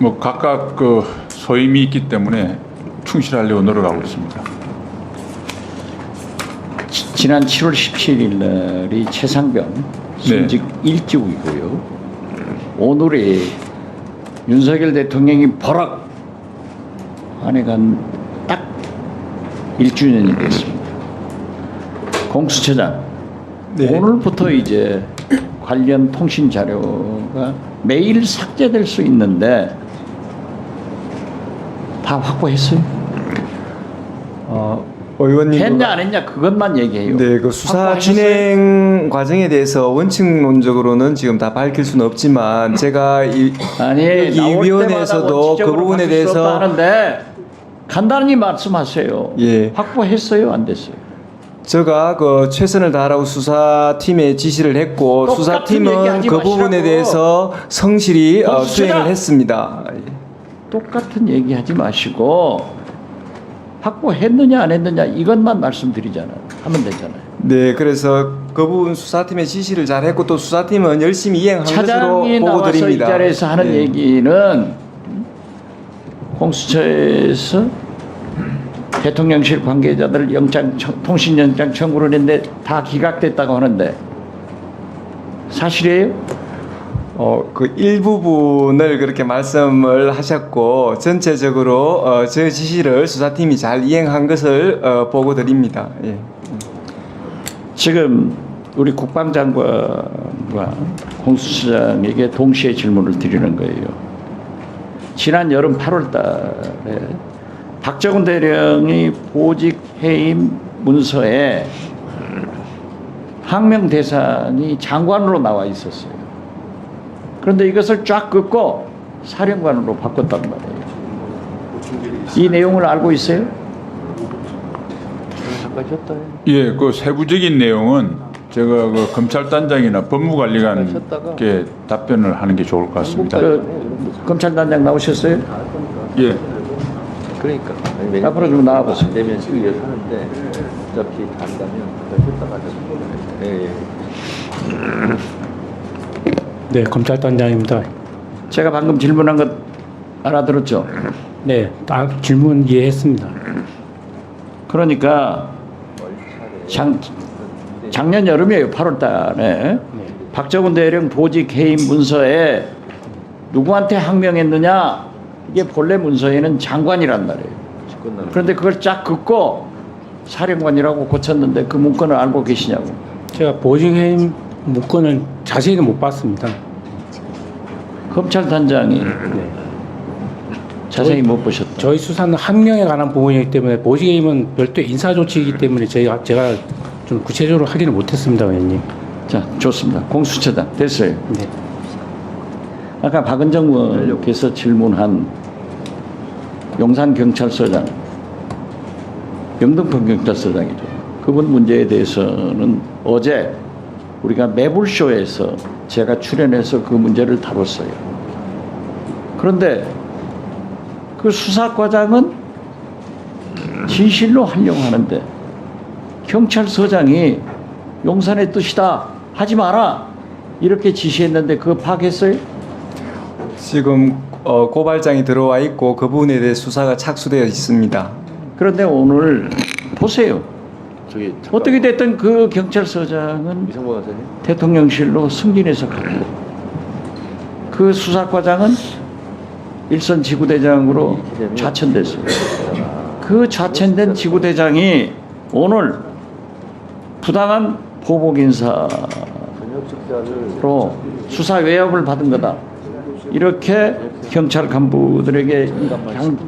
뭐 각각 그 소임이 있기 때문에 충실하려고 노력하고 있습니다. 지난 7월 17일 날이 최상병 순직 일주이고요. 오늘이 윤석열 대통령이 버럭 안에간 딱 1주년이 됐습니다. 공수처장, 오늘부터 이제 관련 통신 자료가 매일 삭제될 수 있는데 다 확보했어요? 의원님 했냐 안 했냐 그것만 얘기해요. 네, 그 수사 확보하셨어요? 진행 과정에 대해서 원칙론적으로는 지금 다 밝힐 수는 없지만 제가 아니 이 나올 위원회에서도 때마다 원칙적으로 그 부분에 바뀔 수 없다 대해서 하는데 간단히 말씀하세요. 예. 확보했어요, 안 됐어요? 제가 그 최선을 다하라고 수사팀에 지시를 했고 똑같은 수사팀은 얘기하지 그 부분에 마시라고. 대해서 성실히 공수처장! 수행을 했습니다. 똑같은 얘기하지 마시고 확보했느냐 안 했느냐 이것만 말씀드리잖아요. 하면 되잖아요. 네, 그래서 그 부분 수사팀의 지시를 잘 했고 또 수사팀은 열심히 이행한 것으로 차장이 보고 나와서 드립니다. 이 자리에서 하는 네. 얘기는 공수처에서 대통령실 관계자들 통신영장 청구를 했는데 다 기각됐다고 하는데 사실이에요? 그 일부분을 그렇게 말씀을 하셨고 전체적으로 저 지시를 수사팀이 잘 이행한 것을 보고 드립니다. 예. 지금 우리 국방장관과 공수처장에게 동시에 질문을 드리는 거예요. 지난 여름 8월 달에 박정훈 대령이 보직 해임 문서에 항명 대상이 장관으로 나와 있었어요. 그런데 이것을 쫙 긋고 사령관으로 바꿨단 말이에요. 이 내용을 알고 있어요? 예, 그 세부적인 내용은 제가 그 검찰단장이나 법무관리관께 답변을 하는 게 좋을 것 같습니다. 검찰단장 나오셨어요? 예. 그러니까 앞으로 좀 나와보세요. 안 되면 시위를 하는데 어차피 한다면 했다가 예. 네, 검찰단장입니다. 제가 방금 질문한 것 알아들었죠? 네, 딱 질문 이해했습니다. 그러니까 작년 여름이에요. 8월 달에 박정훈 대령 보직 해임 문서에 누구한테 항명했느냐 이게 본래 문서에는 장관이란 말이에요. 그런데 그걸 쫙 긋고 사령관이라고 고쳤는데 그 문건을 알고 계시냐고. 제가 보직해임 문건을 자세히는 못 봤습니다. 검찰단장이 자세히 못 보셨다. 저희 수사는 항명에 관한 부분이기 때문에 보직해임은 별도의 인사조치이기 때문에 제가 좀 구체적으로 확인을 못했습니다, 의원님. 자, 좋습니다. 공수처장 됐어요. 네. 아까 박은정 의원께서 질문한 용산경찰서장, 영등포 경찰서장이죠. 그분 문제에 대해서는 어제 우리가 매불쇼에서 제가 출연해서 그 문제를 다뤘어요. 그런데 그 수사과장은 진실로 하려고 하는데 경찰서장이 용산의 뜻이다 하지 마라 이렇게 지시했는데 그거 파악했어요? 지금 고발장이 들어와 있고 그 부분에 대해 수사가 착수되어 있습니다. 그런데 오늘 보세요. 저기 어떻게 됐든 그 경찰서장은 이상범 간사님 대통령실로 승진해서 갔고 그 수사과장은 일선 지구대장으로 좌천됐어요. 그 좌천된 지구대장이 오늘 부당한 보복 인사로 수사 외압을 받은 거다. 이렇게 경찰 간부들에게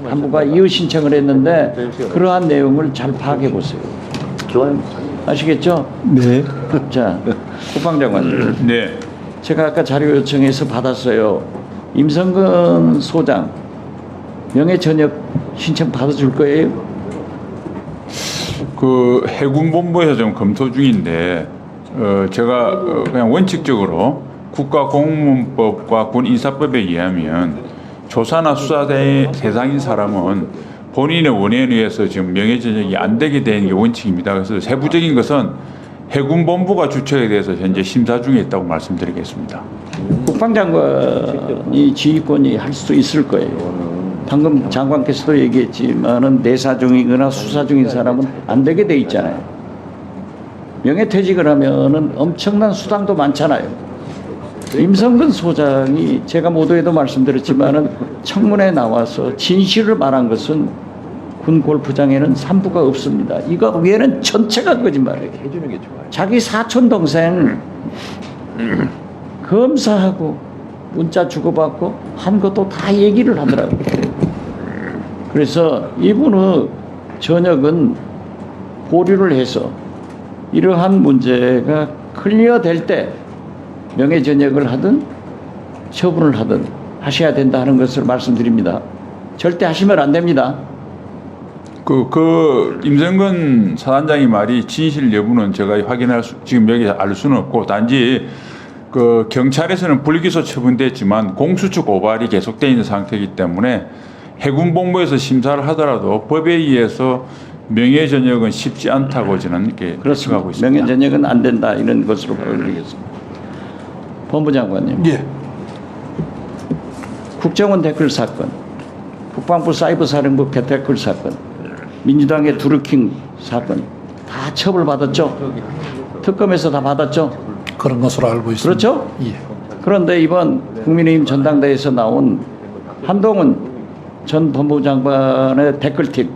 간부가 이의 신청을 했는데 그러한 내용을 잘 파악해 보세요. 좋아요. 아시겠죠? 네. 자, 국방장관. 네. 제가 아까 자료 요청해서 받았어요. 임성근 소장 명예 전역 신청 받아줄 거예요? 그 해군본부에서 좀 검토 중인데 제가 그냥 원칙적으로 국가공무원법과 군인사법에 의하면 조사나 수사 대상인 사람은 본인의 원인에 의해서 지금 명예전역이 안 되게 되는 게 원칙입니다. 그래서 세부적인 것은 해군본부가 주처에 대해서 현재 심사 중에 있다고 말씀드리겠습니다. 국방장관이 지휘권이 할 수도 있을 거예요. 방금 장관께서도 얘기했지만은 내사 중이거나 수사 중인 사람은 안 되게 돼 있잖아요. 명예퇴직을 하면은 엄청난 수당도 많잖아요. 임성근 소장이 제가 모두에도 말씀드렸지만은 청문회에 나와서 진실을 말한 것은 군 골프장에는 산부가 없습니다. 이거 외에는 전체가 거짓말이에요. 해주는 게 좋아요. 자기 사촌 동생 검사하고 문자 주고받고 한 것도 다 얘기를 하더라고요. 그래서 이분의 전역은 보류를 해서 이러한 문제가 클리어될 때 명예전역을 하든 처분을 하든 하셔야 된다 하는 것을 말씀드립니다. 절대 하시면 안 됩니다. 임성근 사단장의 말이 진실 여부는 제가 지금 여기 알 수는 없고, 단지 그 경찰에서는 불기소 처분됐지만 공수처 고발이 계속되어 있는 상태이기 때문에 해군본부에서 심사를 하더라도 법에 의해서 명예전역은 쉽지 않다고 저는 이렇게 생각하고 있습니다. 명예전역은 안 된다 이런 것으로 보여드리겠습니다. 본부장관님. 예. 국정원 댓글 사건, 국방부 사이버사령부 댓글 사건, 민주당의 두루킹 사건 다 처벌받았죠? 특검에서 다 받았죠? 그런 것으로 알고 있습니다. 그렇죠? 예. 그런데 이번 국민의힘 전당대회에서 나온 한동훈 전 법무장관의 댓글팀,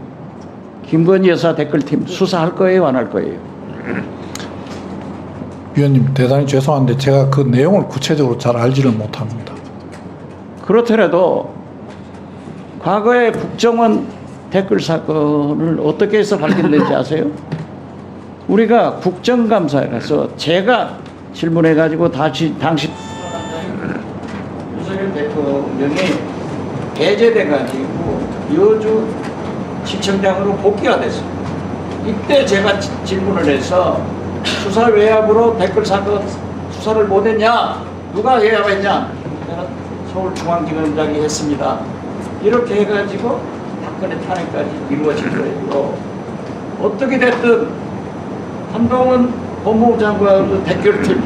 김건희 여사 댓글팀 수사할 거예요, 안 할 거예요? 위원님 대단히 죄송한데 제가 그 내용을 구체적으로 잘 알지는 못합니다. 그렇더라도 과거에 국정원 댓글 사건을 어떻게 해서 밝혀냈는지 아세요? 우리가 국정감사에 가서 제가 질문해가지고 당시 윤석열 대통령이 배제돼가지고 여주 시청장으로 복귀가 됐어요. 이때 제가 질문을 해서 수사 외압으로 댓글 사건 수사를 못했냐? 누가 외압했냐? 저는 서울중앙지검장이 했습니다. 이렇게 해가지고 박근혜 탄핵까지 이루어진 거예요. 어떻게 됐든 한동훈 법무부 장관의 댓글팀,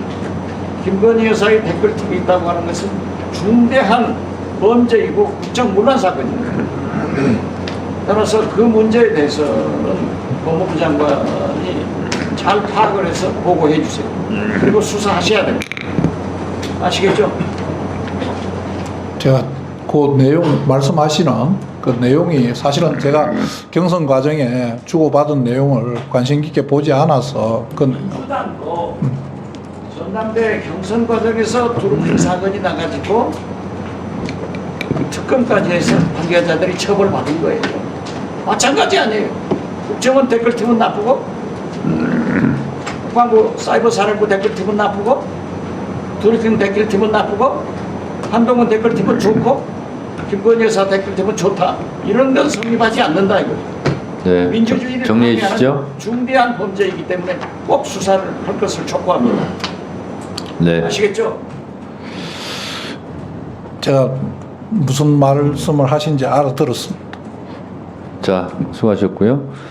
김건희 여사의 댓글팀이 있다고 하는 것은 중대한 범죄이고 국정문란 사건입니다. 따라서 그 문제에 대해서는 법무부 장관이 잘 파악을 해서 보고해 주세요. 그리고 수사하셔야 됩니다. 아시겠죠? 제가 그 내용 말씀하시는 그 내용이 사실은 제가 경선 과정에 주고받은 내용을 관심 깊게 보지 않아서 민주당도 전당대 경선 과정에서 두루킹 사건이 나가지고 특검까지 해서 관계자들이 처벌받은 거예요. 마찬가지 아니에요. 국정원 댓글팀은 나쁘고 국방부 사이버사령부 댓글팀은 나쁘고 두루킹 댓글팀은 나쁘고 한동훈 댓글팀은 좋고 김건희 여사 댓글팀은 좋다. 이런 건 성립하지 않는다 이거죠. 네. 민주주의를 정리해 방해하는 주시죠. 중대한 범죄이기 때문에 꼭 수사를 할 것을 촉구합니다. 네. 아시겠죠? 제가 무슨 말씀을 하신지 알아들었습니다. 자, 수고하셨고요.